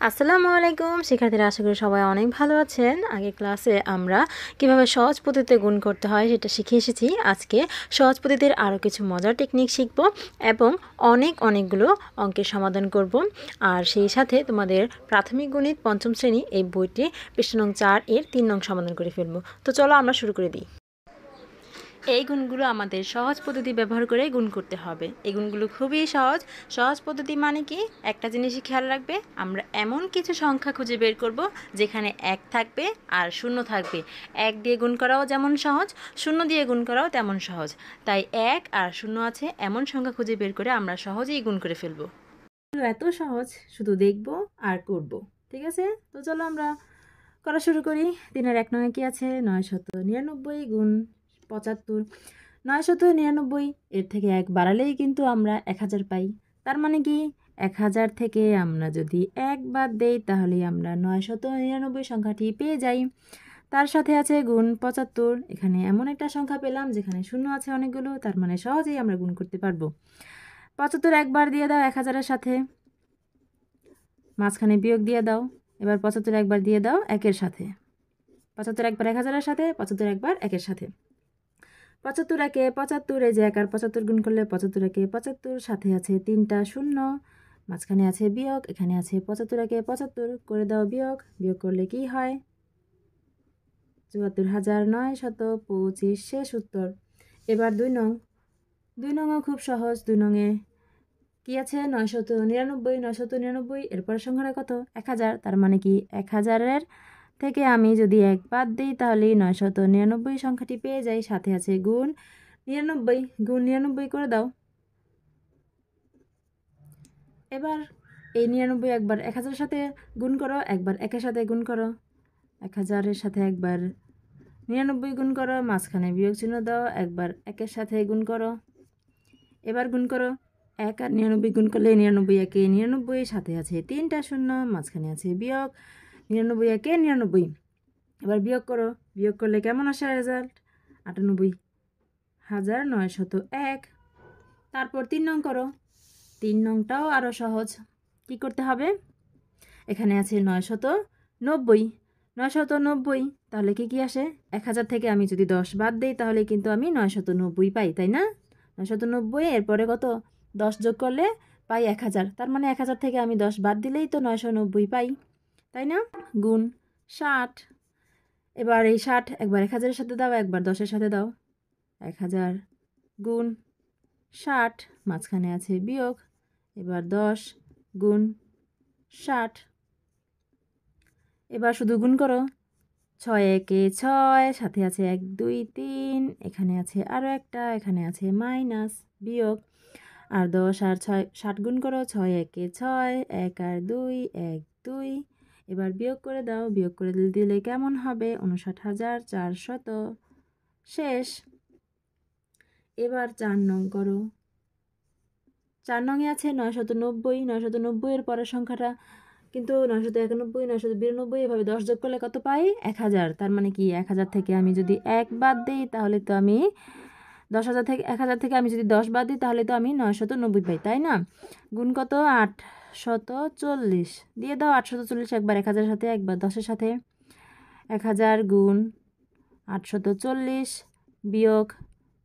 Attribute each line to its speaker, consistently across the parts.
Speaker 1: আসসালামু আলাইকুম শিক্ষার্থীরা, আশা করি সবাই অনেক ভালো আছেন। আগে ক্লাসে আমরা কিভাবে সহজ পদ্ধতিতে গুণ করতে হয় সেটা শিখে এসেছি। আজকে সহজ পদ্ধতির আরও কিছু মজার টেকনিক শিখব এবং অনেকগুলো অঙ্কের সমাধান করব। আর সেই সাথে তোমাদের প্রাথমিক গণিত পঞ্চম শ্রেণী এই বইটি পৃষ্ঠা নং 4 এর 3 নং সমাধান করে ফেলব। তো চলো আমরা শুরু করে দিই। এই গুণগুলো আমাদের সহজ পদ্ধতি ব্যবহার করে গুণ করতে হবে। এই গুণগুলো খুবই সহজ। সহজ পদ্ধতি মানে কি, একটা জিনিসই খেয়াল রাখবে, আমরা এমন কিছু সংখ্যা খুঁজে বের করব যেখানে 1 থাকবে আর 0 থাকবে। 1 দিয়ে গুণ করাও যেমন সহজ, 0 দিয়ে গুণ করাও তেমন সহজ। তাই 1 আর 0 আছে এমন সংখ্যা খুঁজে বের করে আমরা সহজেই গুণ করে ফেলব। এত সহজ, শুধু দেখব আর করব। ঠিক আছে, তো চলো আমরা করা শুরু করি। 3-এর 1 নঙে কি আছে? 999 গুণ 75। 999 এর থেকে 1 বাড়ালেই কিন্তু আমরা 1000 পাই। তার মানে কি, 1000 থেকে আমরা যদি 1 বাদ দেই তাহলেই আমরা 999 সংখ্যাটি পেয়ে যাই। তার সাথে আছে গুণ 75। এখানে এমন একটা সংখ্যা পেলাম যেখানে শূন্য আছে অনেকগুলো, তার মানে সহজেই আমরা গুণ করতে পারবো। 75 একবার দিয়ে দাও 1000-এর সাথে, মাঝখানে বিয়োগ দিয়ে দাও। এবার 75 একবার দিয়ে দাও 1-এর সাথে। 75 একবার 1000-এর সাথে, 75 একবার 1-এর সাথে। 75 একে 75, এই যে 1 আর 75 গুণ করলে 75 একে 75, সাথে আছে 3টা শূন্য, মাঝখানে আছে বিয়োগ, এখানে আছে 75 একে 75, করে দাও বিয়োগ। বিয়োগ করলে কি হয়? ৭৪,৯২৫, শেষ উত্তর। এবার 2 নং। 2 নংও খুব সহজ। 2 নংয়ে কি আছে? 999। 999 এরপরের সংখ্যাটা কত? 1000। তার মানে কি, 1000-এর থেকে আমি যদি 1 বাদ দিই তাহলেই 999 সংখ্যাটি পেয়ে যাই। সাথে আছে গুণ 99। গুণ 99 করে দাও। এবার এই 99 একবার 1000-এর সাথে গুণ করো, একবার 1-এর সাথে গুণ করো। 1000-এর সাথে একবার 99 গুণ করো, মাঝখানে বিয়োগ চিহ্ন দাও, একবার 1-এর সাথে গুণ করো। এবার গুণ করো, 1 আর 99 গুণ করলে 99 একে 99, সাথে আছে 3টা শূন্য, মাঝখানে আছে বিয়োগ। 99 একে 99। এবার বিয়োগ করো। বিয়োগ করলে কেমন আসে রেজাল্ট? 98,901। তারপর 3 নং করো। 3 নংটাও আরও সহজ। কি করতে হবে? এখানে আছে 990। 990, তাহলে কি আসে? 1000 থেকে আমি যদি 10 বাদ দিই তাহলে কিন্তু আমি 990 পাই, তাই না? 990 এরপরে কত? 10 যোগ করলে পাই 1000। তার মানে 1000 থেকে আমি 10 বাদ দিলেই তো 990 পাই, তাই না? গুণ 60। এবার এই 60 একবার 1000-এর সাথে দাও, একবার 10-এর সাথে দাও। 1000 গুণ 60, মাঝখানে আছে বিয়োগ। এবার 10 গুণ 60। এবার শুধু গুণ করো। 6 একে 6, সাথে আছে 1 2 3, এখানে আছে আরও একটা, এখানে আছে মাইনাস বিয়োগ। আর 10 আর 6 60 গুণ করো। 6 একে 6, 1 আর 2 1 2। এবার বিয়োগ করে দাও। বিয়োগ করে দিলে কেমন হবে? 59,400। শেষ। এবার 4 নং করো। 4 নংয়ে আছে 990। 990 এর পরের সংখ্যাটা কিন্তু 991, 992, এভাবে 10 যোগ করলে কত পাই? 1000। তার মানে কি, 1000 থেকে আমি যদি 1 বাদ দিই তাহলে তো আমি 10,000 থেকে 1000 থেকে আমি যদি 10 বাদ দিই তাহলে তো আমি 990 পাই, তাই না? গুণ কত? 840 দিয়ে দাও। 840 একবার 1000-এর সাথে, একবার 10-এর সাথে। 1000 গুণ 840 বিয়োগ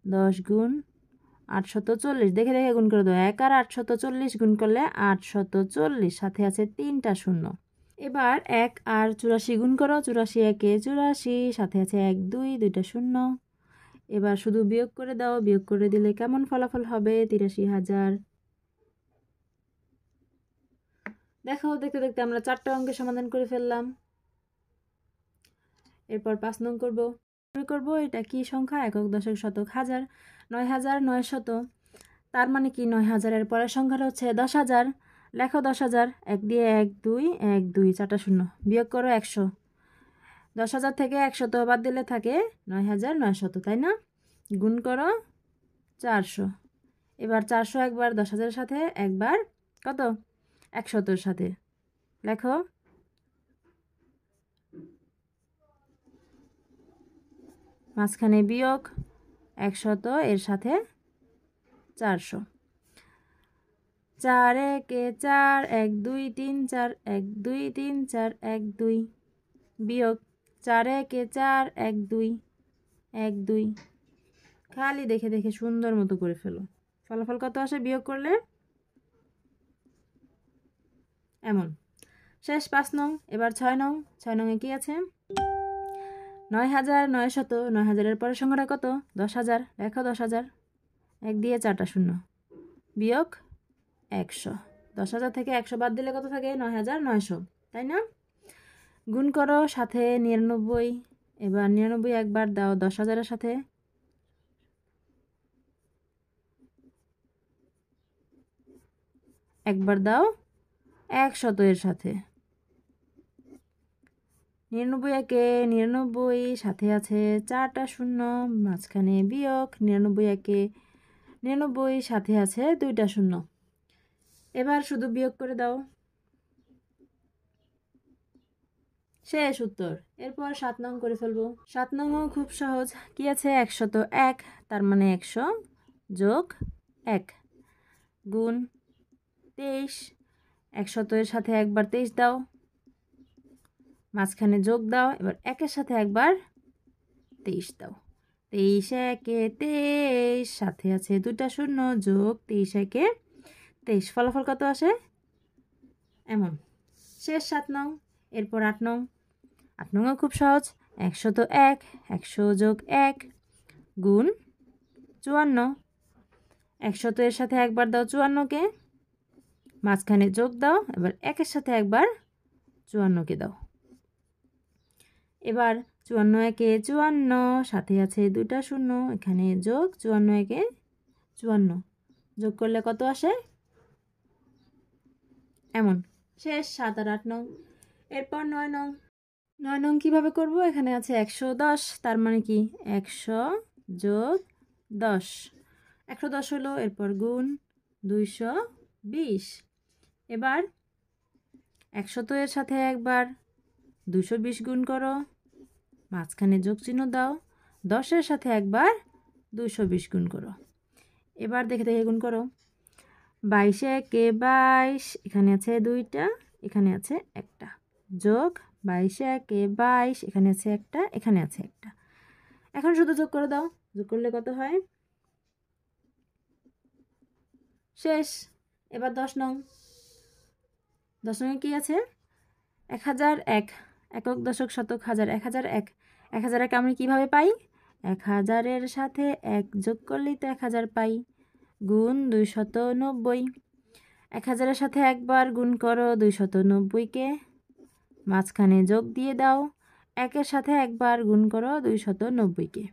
Speaker 1: 10 গুণ 840, দেখে দেখে গুণ করে দাও। 1 আর 840 গুণ করলে 840, সাথে আছে 3টা শূন্য। এবার 1 আর 84 গুণ করো। 84 একে 84, সাথে আছে 1 2, 2টা শূন্য। এবার শুধু বিয়োগ করে দাও। বিয়োগ করে দিলে কেমন ফলাফল হবে? 83,000। দেখো, দেখতে দেখতে আমরা 4টা অঙ্কের সমাধান করে ফেললাম। এরপর 5 নং করব। এটা কি সংখ্যা? একক, দশক, শতক, হাজার। 9,900। তার মানে কি, 9,000-এর পরের সংখ্যাটা হচ্ছে 10,000। লেখো 10,000। 1 দিয়ে 1 2 1 2, 4টা শূন্য, বিয়োগ করো 100। 10,000 থেকে 100 বাদ দিলে থাকে 9,900, তাই না? গুণ করো 400। এবার 400 একবার 10,000-এর সাথে, একবার কত? 100-এর সাথে। লেখো। মাঝখানে বিয়োগ 100 এর সাথে 400। 4 একে 4 1 2 3 4 1 2 3 4 1 2 বিয়োগ 4 একে 4 1 2 1 2 খালি দেখে দেখে সুন্দর মতো করে ফেলো। ফলাফল কত আসে বিয়োগ করলে? এমন। শেষ 5 নং। এবার 6 নং। 6 নং এ কি আছে? 9900 9000 এর পরের সংখ্যাটা কত? 10000। লেখো 10000। 1 দিয়ে 4টা শূন্য বিয়োগ 100। 10000 থেকে 100 বাদ দিলে কত থাকে? 9900, তাই না? গুণ করো সাথে 99। এবার 99 একবার দাও 10000 এর সাথে, একবার দাও 100 এর সাথে। 99 একে 99, সাথে আছে 4টা শূন্য, মাঝখানে বিয়োগ 99 একে 99, সাথে আছে 2টা শূন্য। এবার শুধু বিয়োগ করে দাও। শেষ উত্তর। এরপর 7 নং করে ফেলবো। 7 নংও খুব সহজ। কি আছে? 101, তার মানে 100 যোগ 1 গুণ 23। 100 এর সাথে একবার 23 দাও, মাঝখানে যোগ দাও। এবার 1-এর সাথে একবার 23 দাও। 23 একে 23, সাথে আছে 2টা শূন্য, যোগ 23 একে 23। ফলাফল কত আসে? এমন। শেষ 7 নং। এরপর 8 নং। 8 নংও খুব সহজ। 101, 100 যোগ 1 গুণ 54। 100 এর সাথে একবার দাও 54কে, মাঝখানে যোগ দাও। এবার 1-এর সাথে একবার 54কে দাও। এবার 54 একে 54, সাথে আছে 2টা শূন্য, এখানে যোগ 54 একে 54। যোগ করলে কত আসে? এমন। শেষ 7 আর 8 নং। এরপর 9 নং। 9 নং কীভাবে করব? এখানে আছে 110, তার মানে কি 100 যোগ 10। 110 হলো। এরপর গুণ 220। এবার 100 এর সাথে একবার 220 গুণ করো, মাঝখানে যোগ চিহ্ন দাও। 10-এর সাথে একবার 220 গুণ করো। এবার দেখে দেখে গুণ করো। 22 একে 22, এখানে আছে 2টা, এখানে আছে 1টা, যোগ 22 একে 22, এখানে আছে 1টা, এখানে আছে 1টা। এখন শুধু যোগ করে দাও। যোগ করলে কত হয়? শেষ। এবার 10 নং। 10 নং কি আছে? 1001, একক দশক শতক হাজার, 1001। 1001 আমি কিভাবে পাই? 1000-এর সাথে 1 যোগ করলেই তো 1000 পাই, গুণ 290। 1000-এর সাথে একবার গুণ করো 290-কে, মাঝখানে যোগ দিয়ে দাও। 1-এর সাথে একবার গুণ করো 290-কে।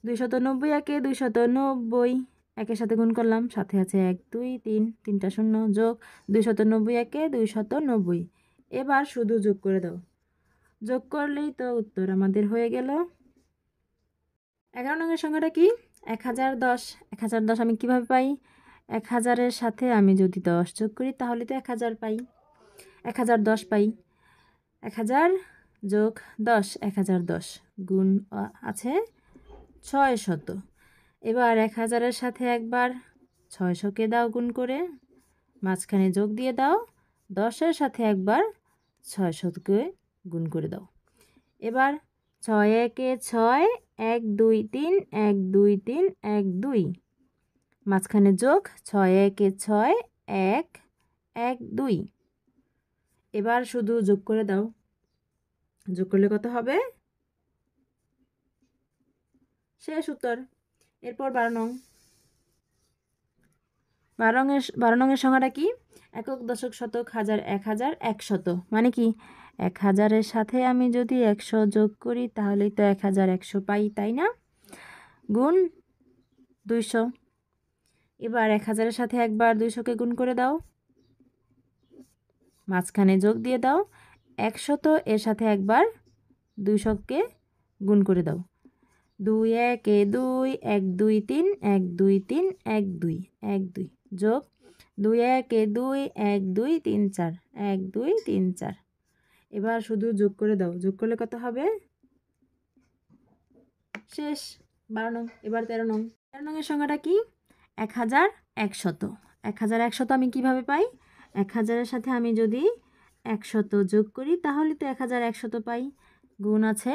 Speaker 1: 290 একে 290, 1-এর সাথে গুণ করলাম, সাথে আছে 1 2 3, 3টা শূন্য, যোগ 290 একে 290। এবার শুধু যোগ করে দাও। যোগ করলেই তো উত্তর আমাদের হয়ে গেল। 11 নংয়ের সংখ্যাটা কি? 1010। 1010 আমি কিভাবে পাই? 1000-এর সাথে আমি যদি 10 যোগ করি তাহলে তো 1000 পাই। 1010 পাই। 1000 যোগ 10, 1010 গুণ আছে 600। এবার 1000-এর সাথে একবার 600-কে দাও গুণ করে, মাঝখানে যোগ দিয়ে দাও। 10-এর সাথে একবার 600-কে গুণ করে দাও। এবার 6 একে 6, 1 2 3, 1 2 3, 1 2, মাঝখানে যোগ 6 একে 6, 1 1 2। এবার শুধু যোগ করে দাও। যোগ করলে কত হবে? শেষ উত্তর। এরপর 12 নং। 12 নংয়ের সংখ্যাটা কি? একক দশক শতক হাজার, 1000 100। মানে কি 1000-এর সাথে আমি যদি 100 যোগ করি তাহলেই তো 1100 পাই, তাই না? গুণ 200। এবার 1000-এর সাথে একবার 200-কে গুণ করে দাও, মাঝখানে যোগ দিয়ে দাও। 100 এর সাথে একবার 200-কে গুণ করে দাও। 2 একে 2, 1 2 3, 1 2 3, 1 2 1 2, যোগ 2 একে 2, 1 2 3 4, 1 2 3 4। এবার শুধু যোগ করে দাও। যোগ করলে কত হবে? শেষ 12 নং। এবার 13 নং। 13 নংয়ের সংখ্যাটা কি? 1100। 1100 আমি কিভাবে পাই? 1000-এর সাথে আমি যদি 100 যোগ করি তাহলে তো 1100 পাই। গুণ আছে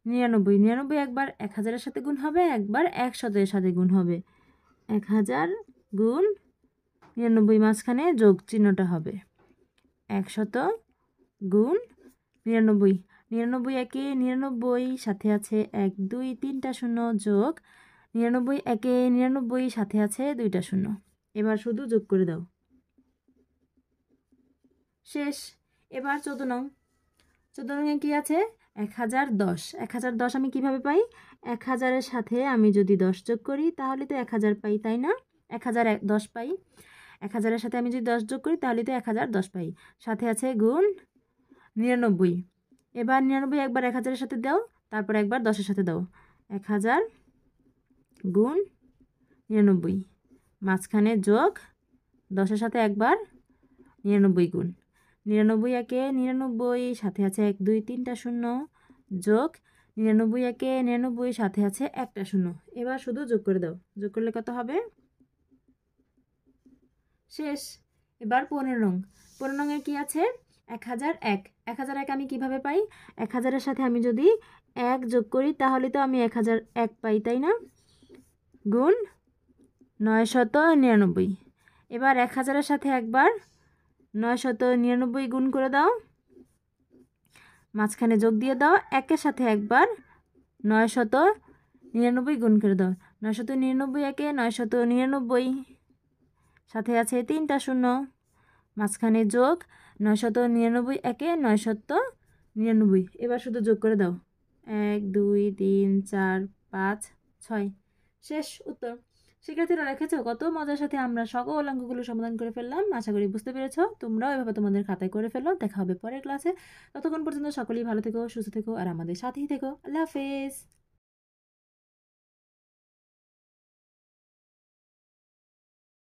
Speaker 1: 99, 99 একবার 1000-এর সাথে গুণ হবে, একবার 100-এর সাথে গুণ হবে। 1000 গুণ 99, মাঝখানে যোগ চিহ্নটা হবে। 100 গুণ 99, 99 একে 99, সাথে আছে 1 2 3টা শূন্য, যোগ 99 একে 99, সাথে আছে 2টা শূন্য। এবার শুধু যোগ করে দাও, শেষ। এবার 14 নং। 14 নং কি আছে? 1010। 1010 আমি কিভাবে পাই? 1000-এর সাথে আমি যদি 10 যোগ করি তাহলে তো 1000 পাই, তাই না? 1010 পাই। 1000-এর সাথে আমি যদি 10 যোগ করি তাহলে তো 1010 পাই। সাথে আছে গুণ 99। এবার 99 একবার 1000-এর সাথে দাও, তারপর একবার 10-এর সাথে দাও। 1000 গুণ 99, মাঝখানে যোগ 10-এর সাথে একবার 99 গুণ 99 একে 99, সাথে আছে 1 2 3টা শূন্য, যোগ 99 একে 99, সাথে আছে একটা শূন্য। এবার শুধু যোগ করে দাও, যোগ করলে কত হবে? শেষ। এবার 15 নং। 15 নংয়ে কি আছে? 1001। 1001 আমি কিভাবে পাই? 1000-এর সাথে আমি যদি 1 যোগ করি তাহলে তো আমি 1001 পাই, তাই না? গুণ 999। এবার 1000-এর সাথে একবার 999 গুণ করে দাও, মাঝখানে যোগ দিয়ে দাও, 1-এর সাথে একবার 999 গুণ করে দাও। 999 একে 999, সাথে আছে 3টা শূন্য, মাঝখানে যোগ 999 একে 999। এবার শুধু যোগ করে দাও, 1 2 3 4 5 6, শেষ। উত্তর। শিক্ষার্থীরা দেখেছো কত মজার সাথে আমরা সকল অঙ্কগুলো সমাধান করে ফেললাম। আশা করি বুঝতে পেরেছো। তোমরাও এভাবে তোমাদের খাতায় করে ফেলো। দেখা হবে পরের ক্লাসে। ততক্ষণ পর্যন্ত সকলেই ভালো থেকো, সুস্থ থেকো আর আমাদের সাথেই থেকো। আল্লাহ হাফেজ।